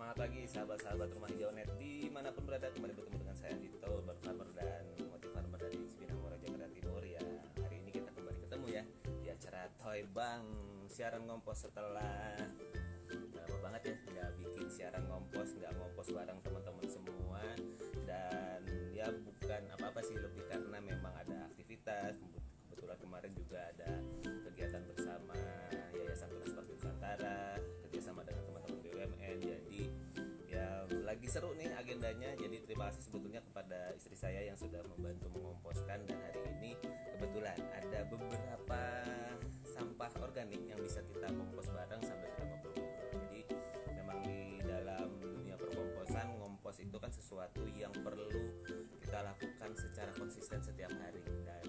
Semangat lagi sahabat-sahabat Rumah Hijau Net dimanapun berada, kembali bertemu dengan saya Dito, Urban Farmer dan Motif Farmer dari Cibinong, Jakarta Timur ya. Hari ini kita kembali ketemu ya di acara Toy Bang, siaran ngompos setelah lama banget ya nggak bikin siaran ngompos, nggak ngompos bareng teman-teman semua. Dan ya bukan apa-apa sih, lebih karena memang ada aktivitas. Kebetulan kemarin juga ada kegiatan bersama Yayasan Tunas Bakti Nusantara kerjasama dengan teman-teman BUMN. Jadi ya lagi seru nih agendanya. Jadi terima kasih sebetulnya kepada istri saya yang sudah membantu mengomposkan. Dan hari ini kebetulan ada beberapa sampah organik yang bisa kita kompos bareng sambil kita ngobrol-ngobrol. Jadi memang di dalam dunia perkomposan, ngompos itu kan sesuatu yang perlu kita lakukan secara konsisten setiap hari. Dan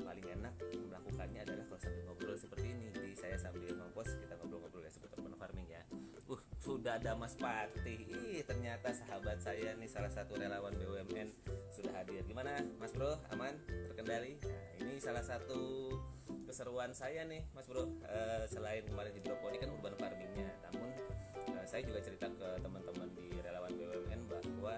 paling enak melakukannya adalah kalau sambil ngobrol seperti ini. Jadi saya sambil ngompos, kita ngobrol-ngobrol ya seputar urban farming ya. Sudah ada Mas Patih. Ternyata sahabat saya nih, salah satu relawan BUMN sudah hadir. Gimana Mas Bro? Aman? Terkendali? Nah, ini salah satu keseruan saya nih Mas Bro. Selain kemarin hidroponik kan urban farmingnya, namun saya juga cerita ke teman-teman di relawan BUMN bahwa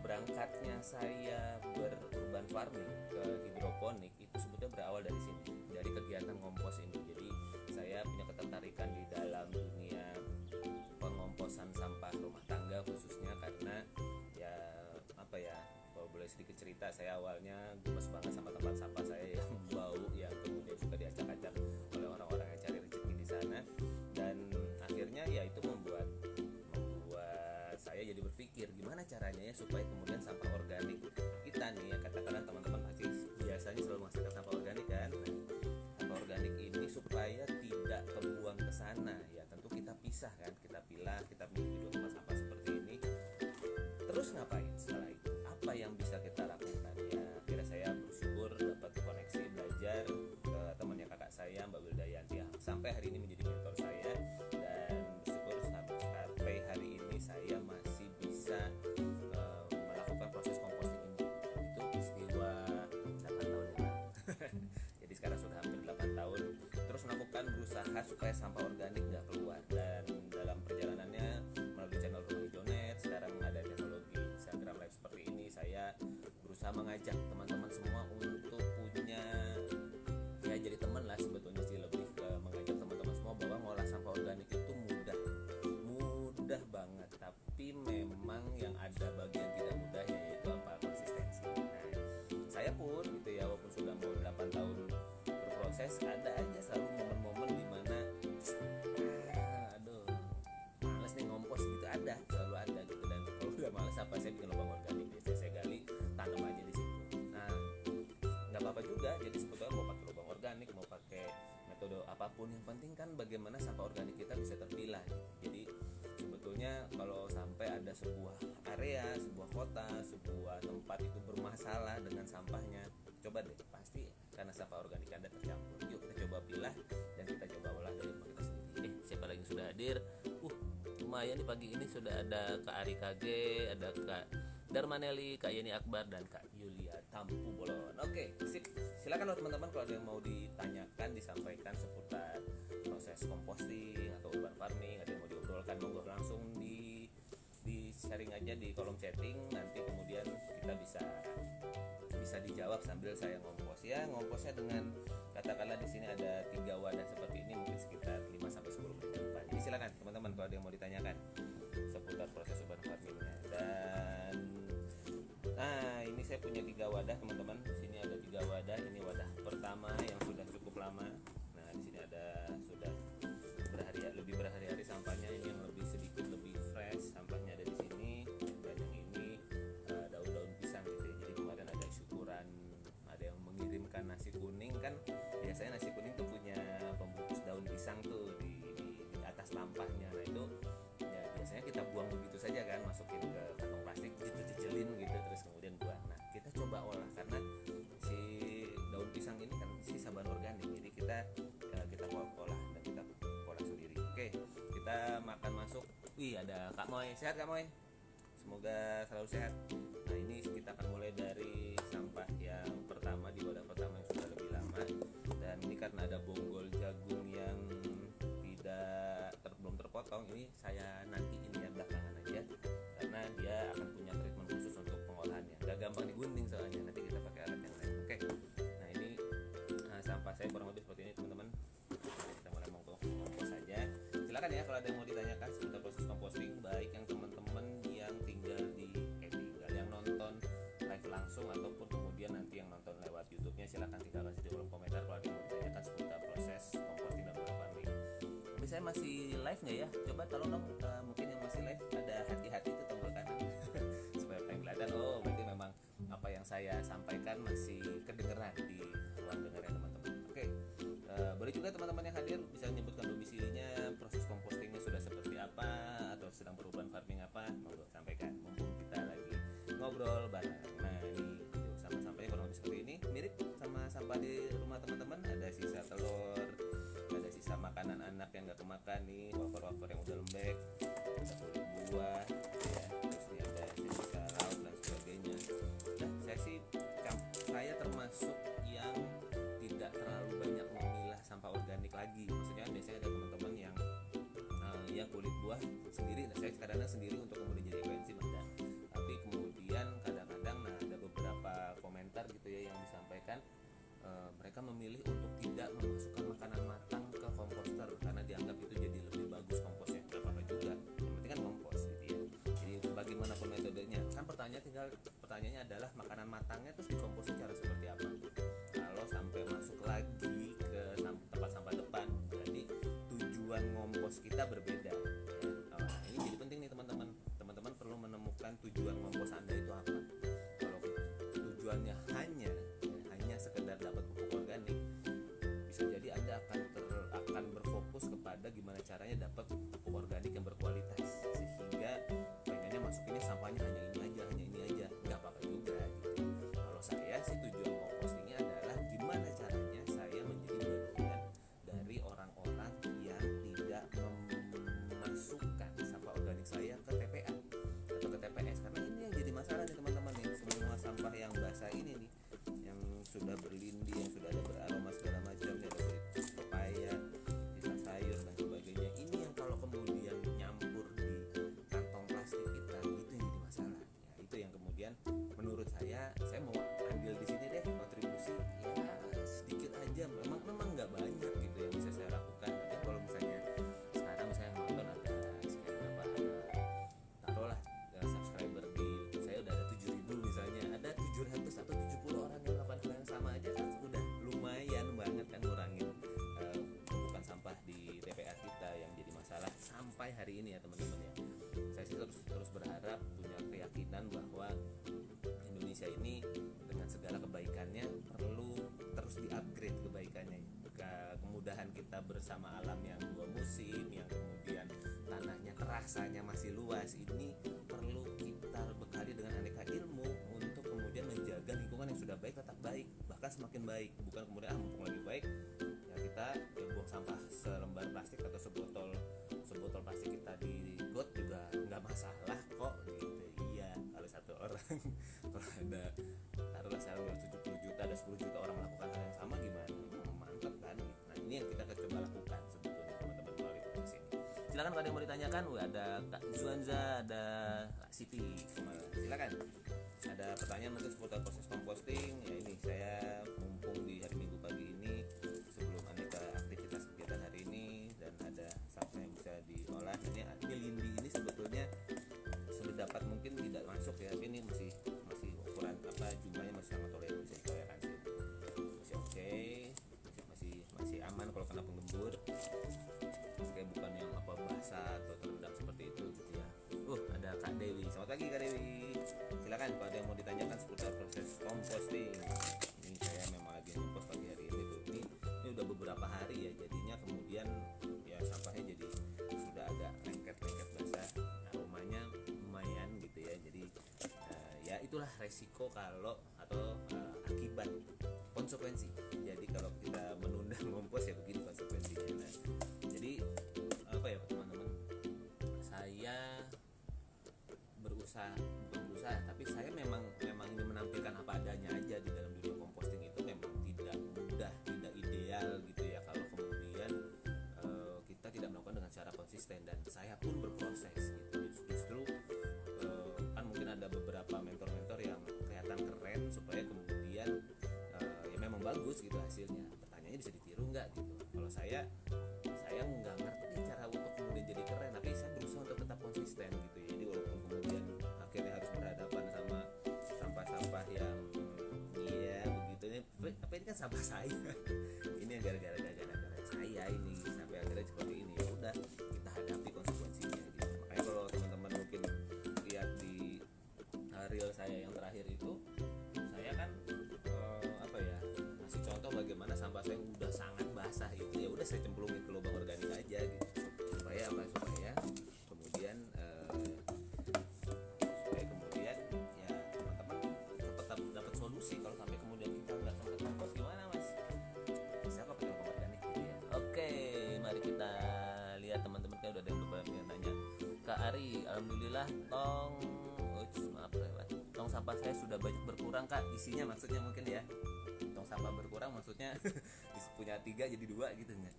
berangkatnya saya berurban farming ke hidroponik itu sebetulnya berawal dari sini, dari kegiatan ngompos ini. Jadi saya punya ketertarikan di dalam dunia pengomposan sampah rumah tangga khususnya karena ya apa ya, kalau boleh sedikit cerita, saya awalnya gemes banget sama tempat sampah saya yang bau, yang kemudian suka diacak-acak oleh orang-orang yang cari rezeki di sana. Dan akhirnya ya itu membuat saya jadi berpikir gimana caranya ya supaya kemudian sampah organik kita nih ya, katakanlah teman-teman pasti biasanya selalu menghasilkan sampah organik kan. Sampah organik ini supaya tidak kebuang ke sana ya tentu kita pisah kan, kita pilah, kita miliki dua tempat sampah seperti ini. Terus ngapain setelah itu? Apa yang bisa kita lakukan ya? Kira saya bersyukur dapat koneksi belajar ke temannya kakak saya Mbak Wildayanti yang sampai hari ini menjadi mentor saya. Dan bersyukur sampai hari ini saya masih bisa melakukan proses composting ini. Itu peristiwa 8 tahun ya. Jadi sekarang sudah hampir 8 tahun terus melakukan berusaha supaya sampah organik gak keluar. Dan dalam perjalanannya melalui channel Rumah Hijau Net, sekarang ada teknologi Instagram Live seperti ini, saya berusaha mengajak teman-teman semua untuk punya ya jadi teman lah sebetulnya sih, lebih ke mengajak teman-teman semua bahwa ngolah sampah organik itu mudah banget, tapi memang yang ada bagian tidak mudahnya yaitu apa? Konsistensi. Nah, saya pun gitu ya, walaupun sudah mau 8 tahun berproses, ada aja selalu momen-momen dimana aduh males nih ngompos gitu, selalu ada gitu. Dan kalau udah males apa, saya bikin lubang organik, biasanya saya gali, tanam aja di situ. Nah, nggak apa-apa juga, jadi sebetulnya mau pakai lubang organik, mau pakai metode apapun, yang penting kan bagaimana sampah organik kita bisa terpilah gitu. Jadi sebetulnya kalau sampai ada sebuah area, sebuah kota, sebuah tempat itu bermasalah dengan sampahnya, coba deh, pasti karena sampah organik Anda tercampur. Yuk kita coba pilah dan kita coba olah dari rumah kita sendiri. Siapa lagi yang sudah hadir? Lumayan nih pagi ini sudah ada Kak Ari KG, ada Kak Darmaneli, Kak Yeni Akbar, dan Kak Yulia Tampu Bolon. Oke, sip. Silakan loh teman-teman kalau ada yang mau ditanyakan, disampaikan seputar proses composting atau urban farming, ada yang mau diobrolkan, monggo langsung di sharing aja di kolom chatting. Nanti kemudian kita bisa dijawab sambil saya ngompos ya. Ngomposnya dengan katakanlah di sini ada 3 wadah seperti ini, mungkin sekitar 5 sampai 10 menit ke depan. Jadi silakan teman-teman kalau ada yang mau ditanyakan seputar proses urban farmingnya. Dan nah, ini saya punya 3 wadah teman-teman. Di sini ada 3 wadah. Ini wadah pertama yang sudah cukup lama. Nah, di sini ada sudah lebih berhari-hari sampahnya. Ini yang lebih sedikit lebih fresh sampahnya ada di sini. Dan yang ini daun-daun pisang gitu ya. Jadi kemarin ada syukuran, ada yang mengirimkan nasi kuning kan. Biasanya nasi kuning tuh punya pembungkus daun pisang tuh di atas tampahnya. Nah, itu ya biasanya kita buang begitu saja kan, masukin ke kantong plastik, jejelin gitu, terus kemudian buang. Nah, kita coba olah karena si daun pisang ini kan sisa bahan organik, jadi kita olah dan kita olah sendiri. Oke, kita makan masuk. Ada Kak Moy. Sehat Kak Moy? Semoga selalu sehat. Nah, ini kita akan mulai dari sampah yang pertama, di wadah pertama yang sudah lebih lama. Dan ini karena ada bonggol jagung yang belum terpotong, ini saya nanti ini ya belakang masih live nggak ya? Coba tolong dong, mungkin yang masih live ada hati-hati itu tombol kanan supaya pengen kelihatan. Oh, berarti memang apa yang saya sampaikan masih kedengeran di ruang dengar ya teman-teman. Oke, boleh juga teman-teman yang hadir bisa menyebutkan domisilinya, proses compostingnya sudah seperti apa, atau sedang berurban farming apa, mau sampaikan. Mumpung kita lagi ngobrol bareng. Nah ini sampah-sampahnya kurang lebih seperti ini, mirip sama sampah di rumah teman-teman. Ada sisa telur, ada sisa makanan anak yang nggak kemakan nih, wafer-wafer yang udah lembek, ada kulit buah, ya. Terus ini ada sisa lauk dan sebagainya. Nah, saya termasuk yang tidak terlalu banyak memilah sampah organik lagi. Maksudnya biasanya ada teman-teman yang ya kulit buah sendiri, saya kadang-kadang sendiri untuk kemudian jadi ekoenzim ada. Tapi kemudian kadang-kadang ada beberapa komentar gitu ya yang disampaikan, mereka memilih untuk tidak memasukkan makanan matang ke komposter karena dianggap itu jadi lebih bagus komposnya. Gak apa-apa juga, yang penting kan kompos gitu ya. Jadi bagaimanapun metodenya, kan pertanyaannya adalah makanan matangnya terus dikompos secara seperti apa. Kalau sampai masuk lagi ke tempat sampah depan, berarti tujuan ngompos kita berbeda. Nah, ini jadi penting nih teman-teman. Teman-teman perlu menemukan tujuan ngompos Anda itu apa. Kalau tujuannya hanya sekedar dapat pupuk organik, bisa jadi Anda akan berfokus kepada gimana caranya dapat pupuk organik yang berkualitas, sehingga pengennya masukinnya sampahnya hanya ini aja, nggak apa-apa juga gitu. Kalau saya sih tujuan compostingnya adalah gimana caranya saya menjadi bagian dari orang-orang yang tidak memasukkan sampah organik saya ke TPA atau ke TPS, karena ini yang jadi masalah nih teman-teman nih. Semua sampah yang basah ini nih, yang sudah berlindi, yang sudah ada beraroma segala macam, ada kulit pepaya, sisa sayur dan sebagainya, ini yang kalau kemudian nyampur di kantong plastik kita, itu yang jadi masalah. Ya, itu yang kemudian menurut saya mau ambil di sini deh kontribusi ya sedikit aja, memang nggak banyak gitu yang bisa saya lakukan. Tapi kalau misalnya sekarang misalnya nonton ada sekian berapa, taruhlah subscriber di YouTube saya udah ada 7.000 misalnya, ada 700 atau 70 orang yang melakukan hal yang sama aja, kan udah lumayan banget kan ngurangin tumpukan sampah di TPA kita yang jadi masalah sampai hari ini ya teman-teman ya. Saya sih terus berharap, punya keyakinan bahwa Indonesia ini dengan segala kebaikannya perlu terus di-upgrade kebaikannya. Kemudahan kita bersama alam yang dua musim, yang kemudian tanahnya terasanya masih luas, ini perlu kita bekali dengan aneka ilmu untuk kemudian menjaga lingkungan yang sudah baik tetap baik, bahkan semakin baik. Bukan kemudian mumpung lagi baik ya kita buang sampah selembar plastik atau sebotol plastik kita di got juga nggak masalah kok gitu. Iya, kalau satu orang kalau ada taruhlah saya 70 juta, ada 10 juta orang melakukan hal yang sama, gimana? Mantap kan? Nah ini yang kita akan coba lakukan sebetulnya teman-teman melalui podcast ini. Silakan kalau ada yang mau ditanyakan, ada Kak Zuanza, ada Kak Siti, silakan. Ada pertanyaan mungkin seputar proses composting. Ya ini saya mumpung di hari Minggu pagi ini sebelum aneka aktivitas kegiatan hari ini, dan ada sampah yang bisa diolah. Ini lindi ini sebetulnya sedapat mungkin tidak masuk ya, tapi ini masih ukuran jumlahnya masih sangat bisa ditoleransi, masih oke, masih aman kalau kena penggembur. Oke, bukan yang basah atau terendam seperti itu gitu ya. Ada Kak Dewi. Selamat pagi Kak Dewi. Silakan kalau ada yang mau ditanyakan seputar proses composting. Ini saya memang lagi kompos pagi hari ini tuh. Ini udah beberapa hari ya, jadinya kemudian ya sampahnya jadi sudah agak lengket-lengket basah. Aromanya lumayan gitu ya. Jadi ya itulah resiko atau akibat konsekuensi. Jadi kalau kita menunda ngompos ya begini konsekuensinya. Nah, jadi apa ya teman-teman, saya bukan berusaha, tapi saya memang ingin menampilkan apa adanya aja di dalam dunia composting. Itu memang tidak mudah, tidak ideal gitu ya kalau kemudian kita tidak melakukan dengan secara konsisten, dan saya pun berproses gitu. Justru kan mungkin ada beberapa mentor-mentor yang kelihatan keren supaya kemudian ya memang bagus gitu hasilnya. Pertanyaannya bisa ditiru nggak gitu. Kalau saya nggak ngerti cara untuk kemudian jadi keren, tapi saya berusaha untuk tetap konsisten gitu ya. Jadi walaupun kemudian akhirnya harus berhadapan sama sampah-sampah yang ya begitu nih, tapi ini kan sampah saya ini yang gara-gara saya ini sampai akhirnya seperti ini. Ya udah, alhamdulillah tong sampah saya sudah banyak berkurang kak, isinya maksudnya mungkin ya, tong sampah berkurang maksudnya punya 3 jadi 2 gitu nggak.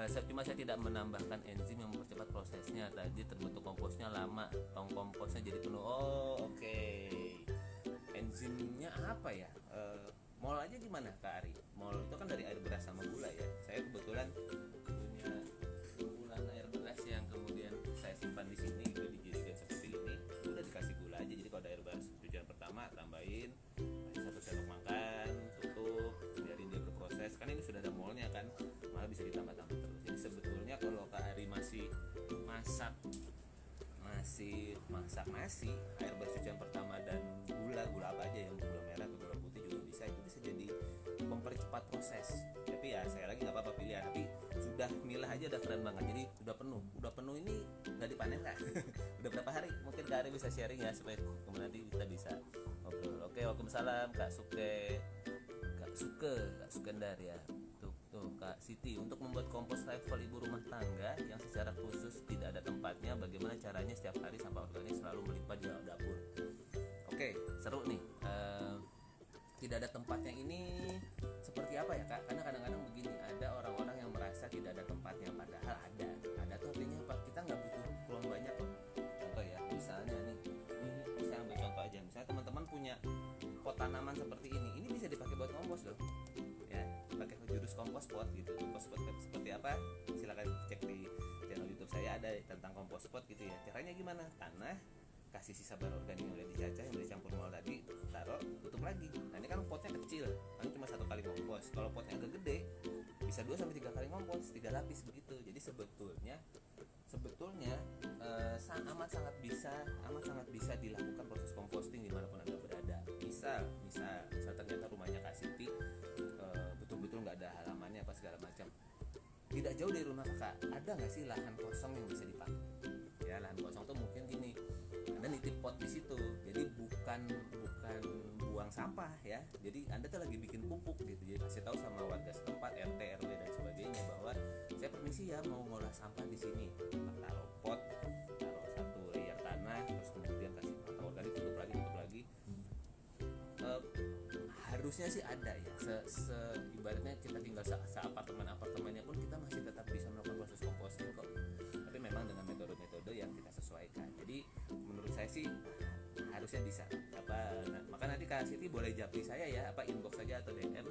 Saya tidak menambahkan enzim yang mempercepat prosesnya. Tadi terbentuk komposnya lama, tong komposnya jadi penuh. Oke. Enzimnya apa ya? Mol aja gimana Kak Ari? Mol itu kan dari air beras sama gula ya. Saya kebetulan punya kumpulan air beras yang kemudian saya simpan di sini, udah dijadikan seperti ini. Udah dikasih gula aja. Jadi kalau ada air beras cucian pertama tambahin 1 sendok makan, tutup, biarin dia berproses. Kan ini sudah ada molnya kan, malah bisa ditambah-tambah terus. Jadi sebetulnya kalau Kak Ari masih masak nasi, air beras cucian pertama dan gula apa aja yang gula merah atau gula putih juga bisa, itu bisa jadi mempercepat proses. Tapi ya saya lagi nggak apa-apa pilihan, tapi sudah milah aja udah keren banget. Jadi udah penuh ini nggak dipanen Kak. Udah berapa hari? Mungkin Kak Ari bisa sharing ya supaya kemudian nanti kita bisa ngobrol. Oke, waalaikumsalam Kak Sukendar ya. Tuh Kak Siti, untuk membuat kompos level ibu rumah tangga yang secara khusus tidak ada tempatnya, bagaimana caranya setiap hari sampah organik selalu melimpah di dapur? Oke, seru nih. Tidak ada tempatnya ini seperti apa ya Kak? Karena kadang-kadang begini, ada orang-orang yang merasa tidak ada tempatnya, padahal ada tuh artinya apa? Kita nggak butuh ruang banyak loh. Contoh ya, misalnya nih, ini saya ambil contoh aja. Misalnya teman-teman punya pot tanaman seperti ini bisa dipakai buat kompos loh. Pakai jurus kompos pot gitu. Kompos pot seperti apa? Silakan cek di channel YouTube saya, ada tentang kompos pot gitu ya. Caranya gimana? Tanah, kasih sisa bahan organik yang udah dicacah, yang udah dicampur mol tadi, taruh, tutup lagi. Nah ini kan potnya kecil, kan cuma 1 kali kompos. Kalau potnya agak gede, bisa 2-3 kali kompos, 3 lapis begitu. Jadi sebetulnya amat sangat bisa dilakukan proses composting dimanapun Anda berada. Misal ternyata rumahnya Kak Siti betul-betul nggak ada halamannya apa segala macam, tidak jauh dari rumah Kakak ada nggak sih lahan kosong yang bisa dipakai? Ya lahan kosong tuh mungkin gini, Anda nitip pot di situ, jadi bukan buang sampah ya, jadi Anda tuh lagi bikin pupuk gitu. Jadi kasih tahu sama warga setempat, RT, RW dan sebagainya bahwa saya permisi ya mau ngolah sampah di sini. Taruh pot, taruh 1 layer tanah, terus kemudian kasih sampah organik, tutup lagi. Harusnya sih ada ya, ibaratnya kita tinggal apartemennya pun kita masih tetap bisa melakukan proses composting kok, tapi memang dengan metode-metode yang kita sesuaikan. Jadi menurut saya sih harusnya bisa maka nanti Kak Siti boleh japri saya ya, inbox saja atau DM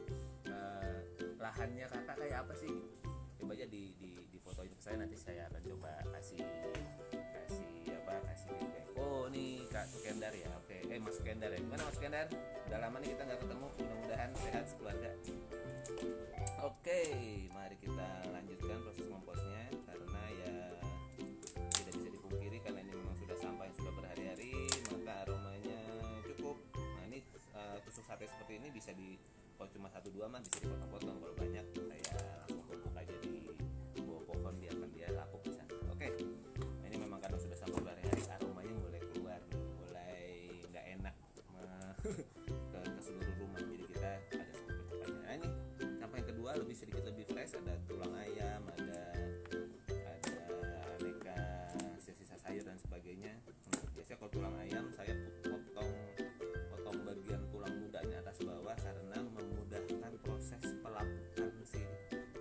lahannya Kakak kayak apa sih, coba aja di fotoin ke saya, nanti saya akan coba kasih nih Kak Sukendar ya. Oke, Mas Sukendar ya. Gimana Mas Sukendar? Udah lama nih kita nggak ketemu. Mudah-mudahan sehat sekeluarga. Oke, mari kita lanjutkan proses komposnya, karena ya tidak bisa dipungkiri karena ini memang sudah sampah yang sudah berhari-hari, maka aromanya cukup. Nah ini tusuk sate seperti ini bisa kalau cuma 1-2 mah bisa dipotong-potong, kalau banyak saya langsung tumpuk aja di bawah pohon, biarkan dia lapuk di sana. Oke. Ini memang karena sudah sampah berhari-hari, aromanya mulai nggak enak ke seluruh rumah, jadi kita ada seperti pertanyaan. Nah ini sampah yang kedua sedikit lebih fresh, ada tulang ayam, ada aneka sisa sayur dan sebagainya. Biasanya kalau tulang ayam saya potong bagian tulang mudanya atas bawah karena memudahkan proses pelapukan si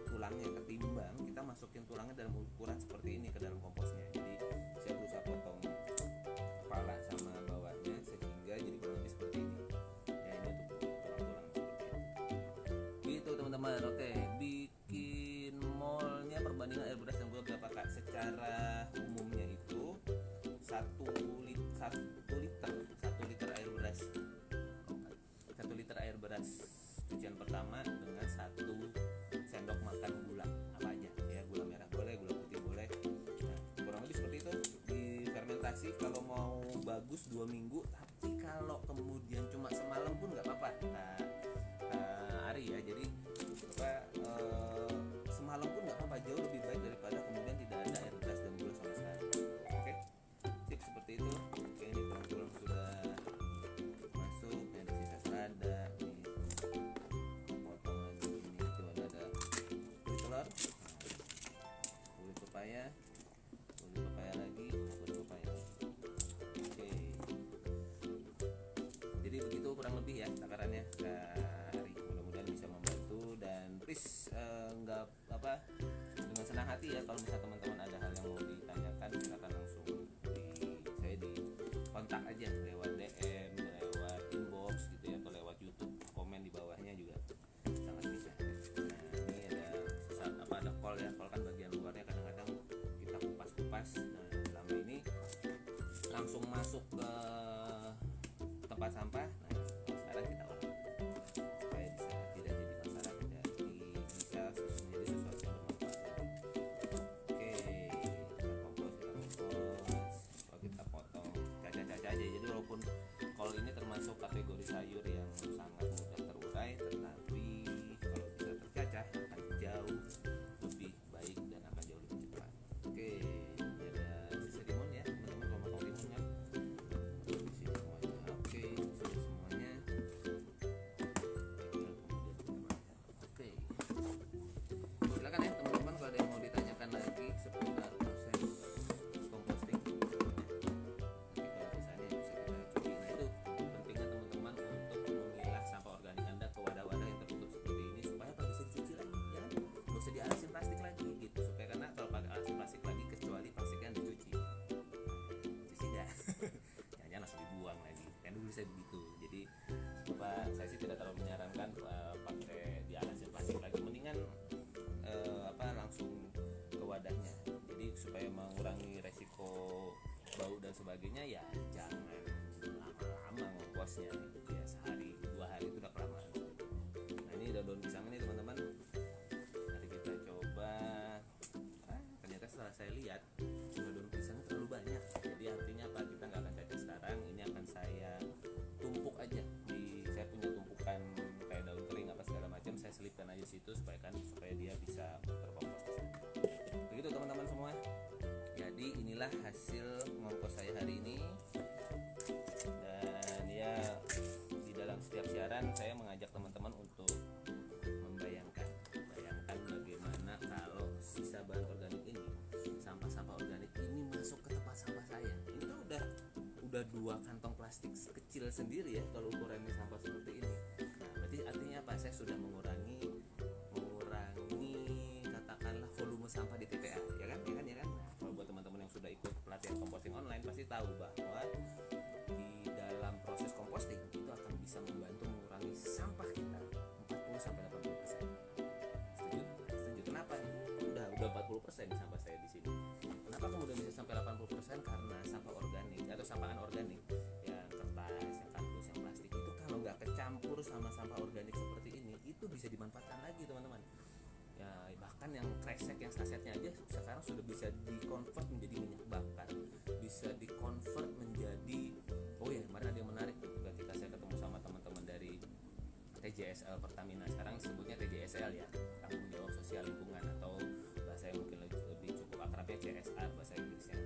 tulangnya, ketimbang kita masukin tulangnya dalam ukuran seperti ini ke dalam komposnya. Jadi saya berusaha potong kepala sama bawahnya sehingga jadi kurang lebih seperti ini ya. Ini untuk tulang-tulang seperti ini gitu teman-teman. Oke, bikin molnya perbandingan air beras dan gula berapa Kak? Secara umumnya itu 1 liter air beras, 1 liter air beras cucian pertama dengan 1 sendok makan gula apa aja ya, gula merah boleh, gula putih boleh. Nah kurang lebih seperti itu. Difermentasi kalau mau bagus 2 minggu, tapi kalau kemudian cuma semalam pun nggak apa-apa Ari ya. Jadi semalam pun nggak apa-apa, jauh lebih baik daripada kemudian tidak ada air beras dan gula sama sekali. Oke, tip seperti itu. Oke, ini tulang sudah masuk, ada sisa selada nih, potong lagi ini, itu ada kulit telur, kulit pepaya lagi, kulit pepaya. termasuk kategori sayur yang sangat mudah terurai, tetapi kalau bisa tercacah akan jauh lebih baik dan akan jauh lebih cepat. Oke, ini ada sisa timun ya teman-teman, kalau mau timunnya di sini semuanya. Oke, sudah semuanya. Tinggal kemudian kita makan. Oke, silakan ya teman-teman kalau ada yang mau ditanyakan lagi seputar proses composting. Dialasin plastik lagi gitu, supaya karena kalau pakai alasin plastik lagi kecuali plastiknya dicuci, cuci dah jangan langsung dibuang lagi, kan dulu saya begitu. Jadi saya sih tidak terlalu menyarankan pakai dialasin plastik lagi, mendingan langsung ke wadahnya. Jadi supaya mengurangi resiko bau dan sebagainya, ya jangan lama-lama ngongkosnya gitu ya, sehari 2 hari itu udah kelamaan. Nah ini daun pisang ini teman-teman, setelah saya lihat daun pisang terlalu banyak, jadi artinya apa, kita nggak akan cacah sekarang. Ini akan saya tumpuk aja saya punya tumpukan kayak daun kering apa segala macam, saya selipkan aja situ supaya dia bisa terkompos di sana. Begitu teman-teman semua. Jadi inilah hasil ngompos saya hari ini, dan ya di dalam setiap siaran saya mengajak teman-teman untuk membayangkan bagaimana kalau sisa bahan organik ini, sampah-sampah organik ini masuk ke tempat sampah saya. Ini kan udah 2 kantong plastik kecil sendiri ya kalau ukurannya sampah seperti ini. Nah, berarti artinya apa? Saya sudah mengurangi katakanlah volume sampah di TPA, ya kan? Nah, kalau buat teman-teman yang sudah ikut pelatihan composting online pasti tahu bahwa di dalam proses composting itu akan bisa membantu mengurangi sampah kita 40-80%. Setuju? Kenapa nih? Udah 40% sampah saya di sini. Kenapa kemudian bisa sampai 80%? Karena sampah organik atau sampah anorganik, yang kertas, yang kardus, yang plastik itu kalau nggak kecampur sama sampah organik seperti ini, itu bisa dimanfaatkan lagi teman-teman. Ya bahkan yang kresek, yang sasetnya aja sekarang sudah bisa di-convert menjadi minyak bakar, bisa di-convert menjadi, oh ya kemarin ada yang menarik tuh ketika saya ketemu sama teman-teman dari TJSL Pertamina, sekarang sebutnya TJSL ya, tanggung jawab sosial lingkungan, atau bahasa yang mungkin lebih cukup akrabnya CSR bahasa Inggrisnya,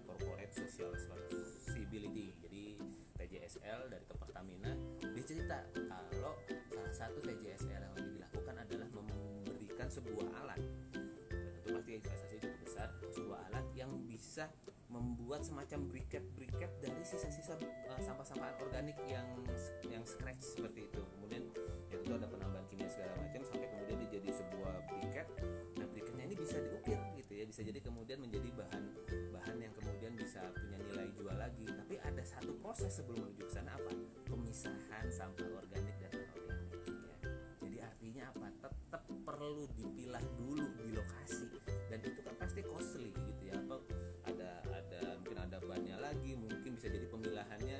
Corporate Social Responsibility. Jadi TJSL dari Pertamina, dia cerita kalau salah satu TJSL yang lagi dilakukan adalah memberikan sebuah alat, dan itu pasti investasinya cukup besar, sebuah alat yang bisa membuat semacam briket dari sisa-sisa sampah-sampah organik yang scratch seperti itu. Kemudian itu ada penambahan kimia segala macam sampai kemudian dia jadi sebuah briket. Nah briketnya ini bisa diukir gitu ya, bisa jadi kemudian menjadi bahan yang kemudian bisa punya nilai jual lagi. Tapi ada satu proses sebelum menuju ke sana, apa? Pemisahan sampah organik dan anorganik ya. Jadi artinya apa? Tetap perlu dipilah dulu di lokasi, dan itu kan pasti costly gitu ya. Apa ada mungkin ada bannya lagi, mungkin bisa jadi pemilahannya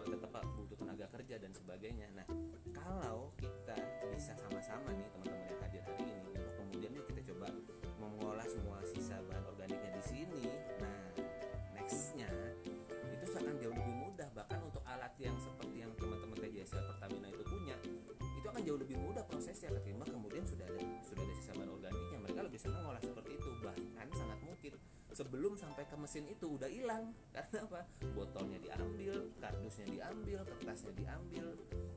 tetap butuh tenaga kerja dan sebagainya. Nah kalau kita bisa sama-sama nih teman-teman yang hadir hari ini, untuk kemudian kita coba mengolah semua sisa bahan organiknya di sini. Nah nextnya itu akan jauh lebih mudah, bahkan untuk alat yang seperti yang teman-teman TJSL Pertamina itu punya, itu akan jauh lebih mudah prosesnya ketimbang kemudian sudah ada sisa bahan organiknya. Mereka lebih senang ngolah seperti itu, bahkan sangat mungkin sebelum sampai ke mesin itu udah hilang. Karena apa? Botolnya diambil, kardusnya diambil, kertasnya diambil,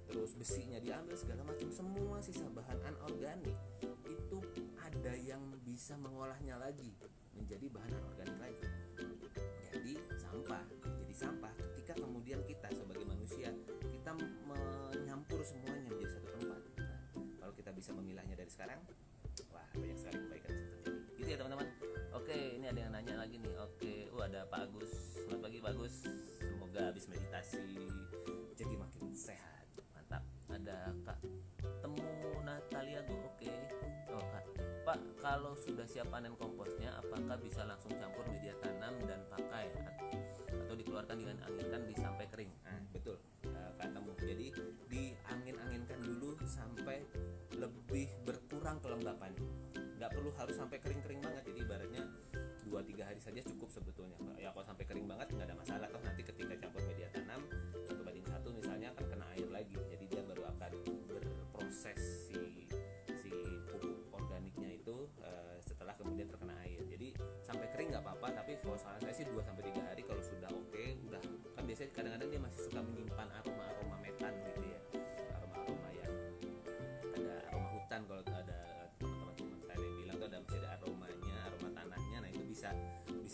terus besinya diambil, segala macam, semua sisa bahan anorganik itu ada yang bisa mengolahnya lagi menjadi bahan anorganik lagi. Jadi sampah ketika kemudian kita sebagai manusia kita menyampur semuanya menjadi satu tempat. Nah, kalau kita bisa memilahnya dari sekarang, wah banyak sekali kebaikan bisa terjadi. Gitu ya teman-teman. Oke, ini ada yang nanya lagi nih. Oke, ada Pak Agus. Selamat pagi Pak Agus. Semoga habis meditasi jadi makin sehat. Mantap. Ada Kak Temu Natalia Go. Oke. Oh, Kak. Pak, kalau sudah siap panen komposnya, apakah bisa langsung campur media tanam dan pakai atau dikeluarkan dengan anginkan sampai kering? Nah, betul. Kak Temu. Jadi diangin-anginkan dulu sampai lebih berkurang kelembapannya. Nggak perlu harus sampai kering-kering banget. Jadi ibaratnya 2-3 hari saja cukup sebetulnya. Ya kalau sampai kering banget nggak ada masalah. Toh nanti ketika campur media tanam 1:1 misalnya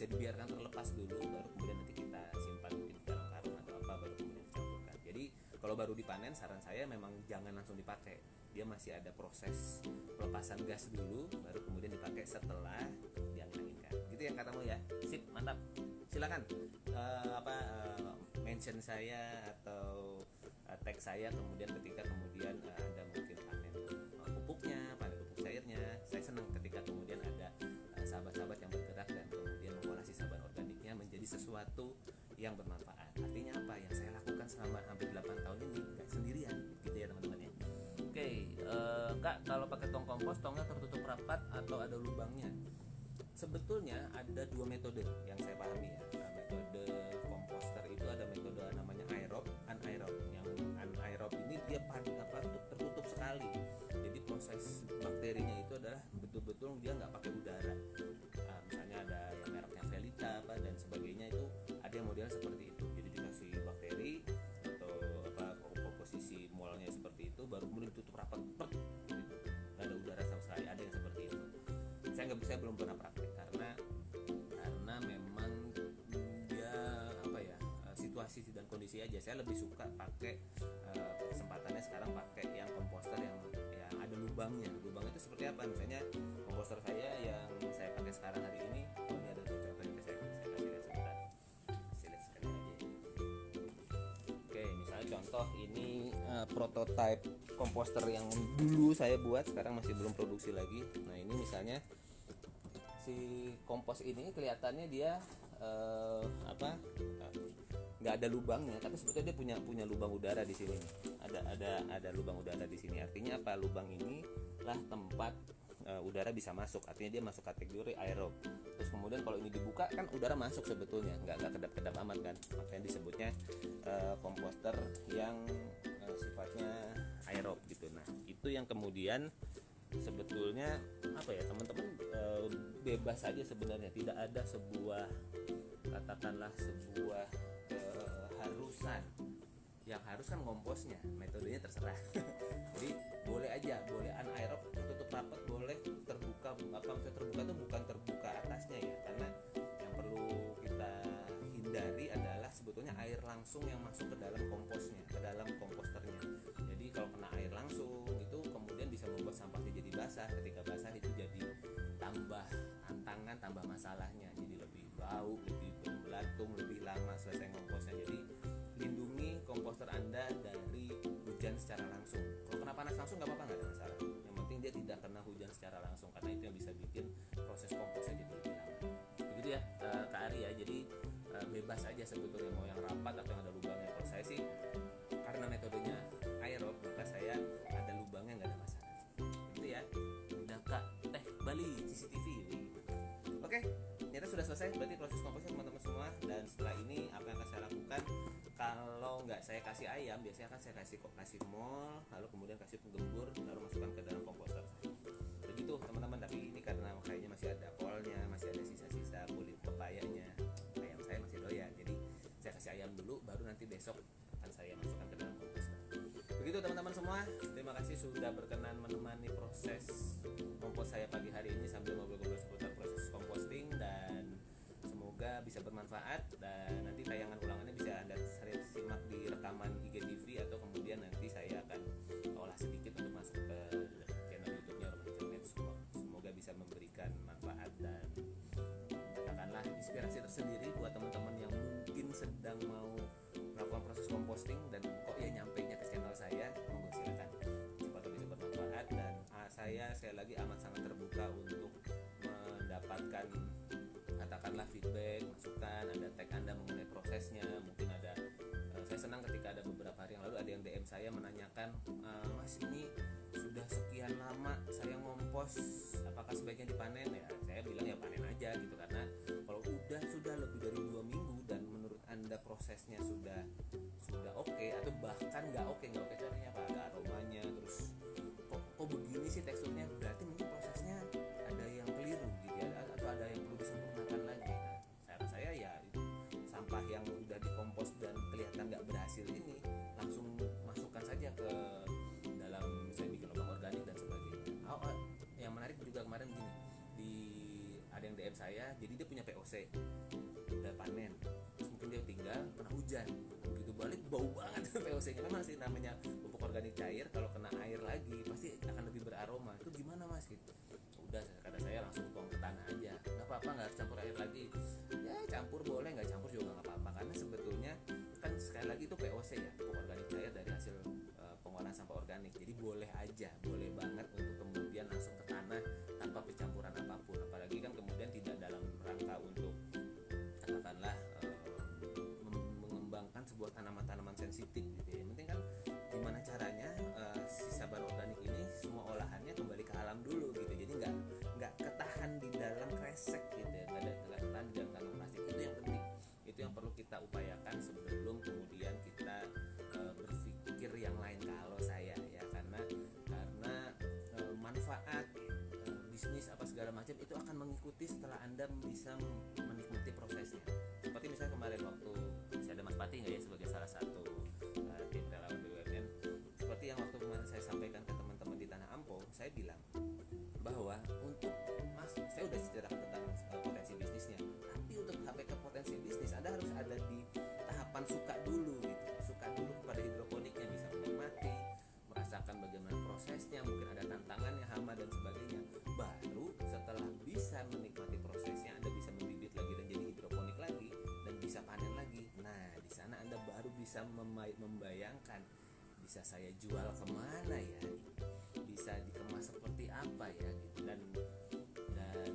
bisa dibiarkan terlepas dulu, baru kemudian nanti kita simpan mungkin di dalam karung atau apa, baru kemudian dicampurkan. Jadi kalau baru dipanen, saran saya memang jangan langsung dipakai, dia masih ada proses pelepasan gas dulu, baru kemudian dipakai setelah diangin-anginkan. Gitu ya katamu ya. Sip, mantap. Silakan mention saya atau tag saya kemudian ketika kemudian Anda mungkin panen pupuknya, panen pupuk cairnya. Saya senang ketika kemudian ada sahabat-sahabat yang bergerak dan kemudian mengolah sisa bahan organiknya menjadi sesuatu yang bermanfaat. Artinya apa? Yang saya lakukan selama hampir 8 tahun ini nggak sendirian, gitu ya teman-teman ya. Oke, Kak, kalau pakai tong kompos, tongnya tertutup rapat atau ada lubangnya? Sebetulnya ada dua metode yang saya pahami ya. Metode komposter itu ada metode namanya aerob, anaerob. Yang anaerob ini dia tertutup sekali. Jadi proses bakterinya itu adalah betul-betul dia nggak pakai udara. Misalnya ada yang mereknya Velita dan sebagainya, itu ada yang model seperti itu. Jadi dikasih bakteri atau komposisi molnya seperti itu, baru kemudian ditutup rapat, gitu. Nggak ada udara sama sekali. Ada yang seperti itu. Saya belum pernah praktek karena memang dia situasi dan kondisi aja. Saya lebih suka pakai kesempatannya sekarang pakai yang komposter yang ada lubangnya. Lubang itu seperti apa? Misalnya komposter saya yang saya pakai sekarang hari ini, ini ada contohnya, saya kasih lihat sebentar. Saya lihat sekali aja. Oke, misalnya contoh ini prototype komposter yang dulu saya buat, sekarang masih belum produksi lagi. Nah ini misalnya si kompos ini kelihatannya dia nggak ada lubangnya, tapi sebetulnya dia punya lubang udara di sini. Ada lubang udara di sini. Artinya apa? Lubang ini lah tempat udara bisa masuk. Artinya dia masuk kategori aerob. Terus kemudian kalau ini dibuka kan udara masuk sebetulnya, nggak kedap-kedap amat kan. Makanya disebutnya komposter yang sifatnya aerob gitu. Nah itu yang kemudian sebetulnya teman-teman bebas saja sebenarnya, tidak ada sebuah katakanlah sebuah keharusan. Yang harus kan komposnya, metodenya terserah. Jadi boleh aja, boleh anaerob tertutup rapat, boleh terbuka. Maksudnya terbuka itu bukan terbuka atasnya ya, karena yang perlu kita hindari adalah sebetulnya air langsung yang masuk ke dalam komposnya, ke dalam komposternya. Jadi kalau kena air langsung itu kemudian bisa membuat sampahnya jadi basah. Ketika basah itu jadi tambah tantangan, tambah masalahnya, jadi lebih bau, lebih belatung, lebih lama selesai komposnya. Jadi lindungi komposter Anda dari hujan secara langsung. Kalau kena panas langsung nggak apa-apa, nggak ada masalah. Yang penting dia tidak kena hujan secara langsung, karena itu yang bisa bikin proses komposnya jadi lebih lama. Begitu ya Kak Ari ya. Jadi bebas aja sebetulnya mau yang rapat atau yang ada lubangnya. Kalau saya sih karena metodenya aerob, maka saya ada lubangnya, nggak ada masalah. Gitu ya. Udah Kak Teh Bali CCTV. Oke, ternyata sudah selesai berarti proses komposnya teman-teman semua. Dan setelah ini apa yang akan saya lakukan? Kalau nggak saya kasih ayam, biasanya akan saya kasih mol, lalu kemudian kasih penggembur, lalu masukkan ke dalam komposter. Begitu teman-teman. Tapi ini karena kayaknya masih ada polnya, masih ada sisa-sisa kulit pepayanya, ayam saya masih doyan, jadi saya kasih ayam dulu, baru nanti besok akan saya masukkan ke dalam komposter. Begitu teman-teman semua. Terima kasih sudah berkenan menemani proses kompos saya pagi hari ini sambil ngobrol-ngobrol seputar proses composting, dan semoga bisa bermanfaat. Dan nanti tayangan ulangannya bisa Anda simak di rekaman IGTV, atau kemudian nanti saya akan olah sedikit untuk masuk ke channel YouTube-nya Roman Internet. Semoga bisa memberikan manfaat dan katakanlah inspirasi tersendiri buat teman-teman yang mungkin sedang mau melakukan proses composting dan kok ya nyampainya ke channel saya. Monggo silakan, siapa tahu bisa bermanfaat. Dan saya lagi amat sangat terbuka untuk mendapatkan katakanlah feedback, masukan, ada tag Anda mengenai prosesnya. Mungkin ada saya senang ketika ada beberapa hari yang lalu ada yang DM saya menanyakan, Mas ini sudah sekian lama saya ngompos, apakah sebaiknya dipanen? Ya saya bilang ya panen aja gitu, karena kalau sudah lebih dari 2 minggu dan menurut Anda prosesnya sudah oke, atau bahkan nggak oke itu artinya apa? Ada aromanya, terus kok begini sih teksturnya, berarti mungkin prosesnya ada yang keliru gitu ya, atau ada yang perlu disempurnakan lagi. Nah, saran saya ya sampah yang udah dikompos dan kelihatan nggak berhasil ini langsung masukkan saja ke dalam, saya bikin lubang organik dan sebagainya. Yang menarik juga kemarin gini, ada yang DM saya, jadi dia punya POC POC udah panen, terus mungkin dia tinggal kena hujan, begitu balik bau banget POC-nya. Memang sih namanya pupuk organik cair, kalau kena air lagi pasti akan lebih beraroma. Itu gimana mas gitu? Udah kata saya langsung tuang ke tanah aja, nggak apa-apa, nggak harus campur air lagi. Ya campur boleh, nggak campur juga nggak apa-apa, karena sebetulnya kan sekali lagi itu POC ya, pupuk organik cair dari hasil pengolahan sampah organik. Jadi boleh aja, boleh banget untuk kemudian langsung ke tanah tanpa pencampuran apapun. Apalagi kan kemudian tidak dalam rangka untuk katakanlah mengembangkan sebuah tanaman-tanaman sensitif gitu ya. Yang penting kan gimana caranya sisa bahan organik ini semua olahannya kembali ke alam dulu gitu. Jadi nggak ketahan di dalam kresek gitu ya, nggak ketahan di dalam kantong plastik. Itu yang penting, itu yang perlu kita upayakan sebelum kemudian kita berpikir yang lain. Kalau saya ya, karena manfaat bisnis apa segala macam itu akan mengikuti setelah Anda bisa menikmati prosesnya. Seperti misalnya kemarin waktu saya ada Mas Pati nggak ya, sebagai salah satu tim relawan BUMN, seperti yang waktu kemarin saya sampaikan ke teman-teman di Tanah Ampo, saya bilang bahwa untuk saya udah ceritakan tentang potensi bisnisnya, tapi untuk sampai ke potensi bisnis Anda harus ada di tahapan suka dulu gitu, suka dulu kepada hidroponiknya, bisa menikmati, merasakan bagaimana prosesnya, mungkin ada tantangannya, hama dan sebagainya. Baru setelah bisa menikmati prosesnya, Anda bisa membibit lagi dan jadi hidroponik lagi dan bisa panen lagi. Nah, di sana Anda baru bisa membayangkan, bisa saya jual kemana ya, bisa dikemas seperti apa ya gitu. Dan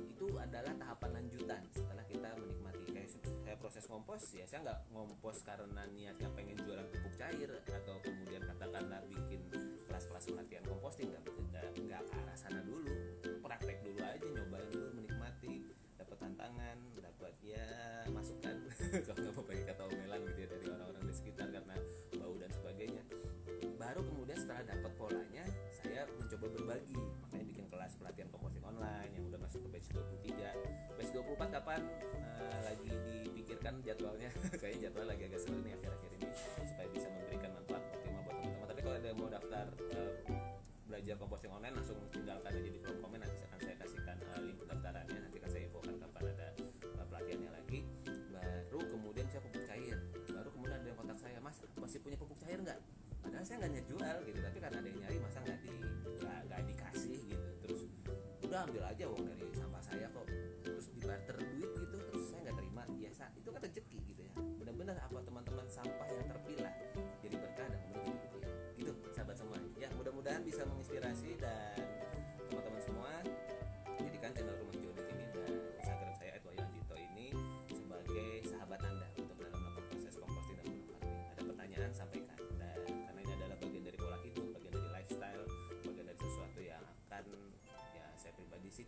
itu adalah tahapan lanjutan setelah kita menikmati. Kayak saya proses ngompos ya, saya nggak ngompos karena niatnya pengen jualan pupuk cair atau kemudian katakanlah bikin kelas-kelas pelatihan komposting, nggak ke arah sana dulu. Praktek dulu aja, nyobain dulu, menikmati, dapat tantangan, dapat ya masukan kalau nggak mau pakai kata omelan gitu ya dari orang-orang di sekitar karena bau dan sebagainya. Baru kemudian setelah dapat polanya, saya mencoba berbagi, makanya bikin kelas pelatihan komposting online yang udah masuk ke batch 23. Batch 24 kapan? Lagi dipikirkan jadwalnya. Kayaknya jadwal lagi agak seru nih akhir-akhir ini supaya bisa memberikan manfaat optimal buat teman-teman. Tapi kalau ada yang mau daftar belajar komposting online, langsung tinggalkan aja di kolom komen, nanti akan saya kasihkan link pendaftarannya, nanti akan saya infokan kapan ada pelatihannya lagi. Baru kemudian saya pupuk cair, baru kemudian ada yang kontak saya, mas masih punya pupuk cair nggak? Padahal saya nggak niat jual gitu, tapi karena ada yang nyari, masa nggak dikasih gitu. Terus udah ambil aja uang dari sampah saya kok, terus dibarter duit gitu, terus saya nggak terima. Biasa itu kan rezeki gitu ya, benar-benar apa teman-teman sampah yang terpilah jadi berkah dan kemudian jadi rupiah gitu sahabat semua ya. Mudah-mudahan bisa menginspirasi dan teman-teman semua jadikan channel Rumah Hijau Net ini dan Instagram saya @wahyuandito ini sebagai sahabat Anda untuk dalam melakukan proses composting dan gunung farming. Ada pertanyaan sampaikan, dan karena ini adalah bagian dari pola hidup, bagian dari lifestyle, bagian dari sesuatu yang akan ya saya pribadi sih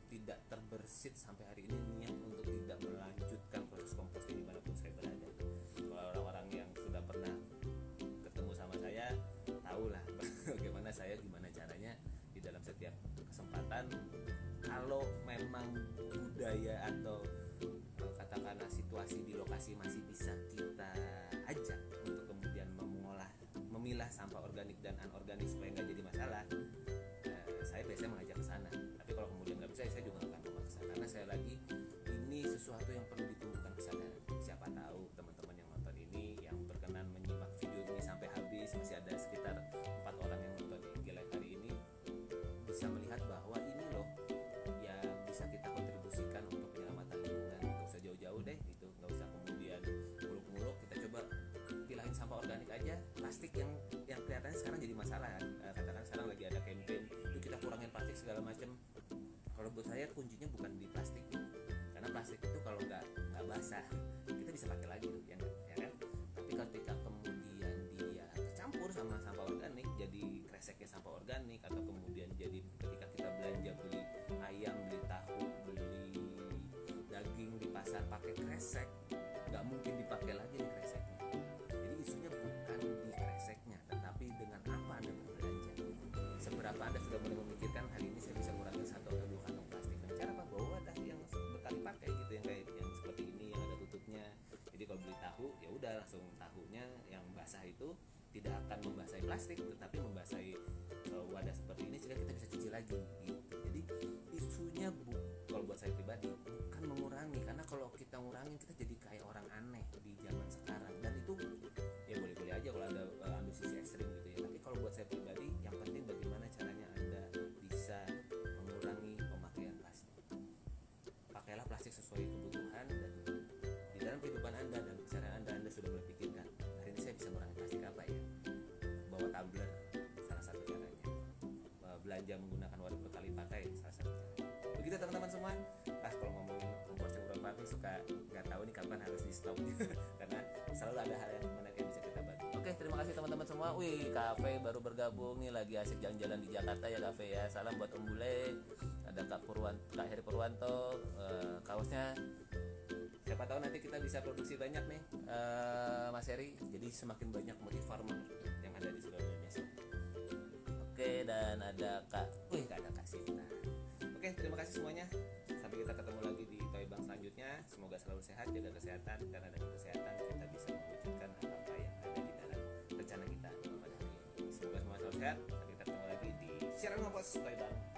tidak terbersit sampai hari ini niat untuk tidak melanjutkan proses composting dimanapun saya berada. Kalau orang-orang yang sudah pernah ketemu sama saya tahulah bagaimana saya, gimana caranya di dalam setiap kesempatan, kalau memang budaya atau katakanlah situasi di lokasi masih bisa kita ajak untuk kemudian memilah sampah organik dan anorganik supaya nggak jadi masalah, saya biasanya mengajak ke sana. Tapi kalau kemudian nggak bisa, saya juga nggak akan memaksa, karena saya lagi ini sesuatu yang perlu ditumbuhkan kesadaran. Siapa tahu teman-teman yang nonton ini yang berkenan menyimak video ini sampai habis, masih ada sekitar 4 orang yang nonton IG Live hari ini, bisa melihat bahwa ini loh yang bisa kita kontribusikan untuk penyelamatan lingkungan. Nggak usah jauh-jauh deh gitu, nggak usah kemudian muluk-muluk, kita coba pilahin sampah organik aja. Plastik yang kelihatannya sekarang jadi masalah, katakan sekarang lagi ada campaign itu kita kurangin plastik segala macam. Kalau buat saya kuncinya bukan di plastik, karena plastik itu kalau nggak basah kita bisa pakai lagi ya kan. Tapi ketika kemudian dia tercampur sama sampah organik, jadi kreseknya sampah organik, atau kemudian jadi ketika kita belanja beli ayam, beli tahu, beli daging di pasar pakai kresek, nggak mungkin dipakai lagi nih kreseknya. Jadi isunya bukan di kreseknya, tetapi dengan apa Anda berbelanja. Seberapa Anda sudah mulai memikirkan hari ini saya bisa kurangi 1 atau 2 kantong plastik. Dengan cara apa? Bawa wadah yang berkali pakai gitu, yang kayak yang seperti ini yang ada tutupnya. Jadi kalau beli tahu ya udah langsung tahunya yang basah itu tidak akan membasahi plastik, tetapi membasahi wadah seperti ini sehingga kita bisa cuci lagi gitu. Jadi isunya kalau buat saya saya pribadi bukan mengurangi, karena kalau kita ngurangin kita jadi kayak orang aneh di zaman sekarang, dan itu ya boleh-boleh aja kalau Anda ambil sisi ekstrim gitu ya. Tapi kalau buat saya pribadi yang penting bagaimana caranya Anda bisa mengurangi pemakaian plastik. Pakailah plastik sesuai kebutuhan, dan di dalam kehidupan Anda dan keseharian Anda sudah mulai pikirkan, hari ini saya bisa mengurangi plastik apa ya? Bawa tumbler salah satu caranya, belanja menggunakan wadah berkali pakai salah satu caranya. Begitu teman-teman semua. Kalau ngomongin komposting berapa, aku suka nggak tahu nih kapan harus di stop karena selalu ada hal yang menarik yang bisa kita bantu. Oke, terima kasih teman-teman semua. Wih, Kafe baru bergabung nih, lagi asik jalan-jalan di Jakarta ya Kafe ya. Salam buat Om Bule, ada Kak Heri Purwanto, kaosnya siapa tahu nanti kita bisa produksi banyak nih, Mas Heri. Jadi semakin banyak motifarmer yang ada di seluruh Indonesia. Oke, dan ada Kak Sinta. Oke, terima kasih semuanya. Sampai kita ketemu lagi di Toy Bank selanjutnya. Semoga selalu sehat, jaga kesehatan, karena dengan kesehatan kita bisa mewujudkan apa yang ada di dalam rencana kita pada hari ini. Semoga semua selalu sehat. Sampai kita ketemu lagi di siaran Ngopos Toy Bank.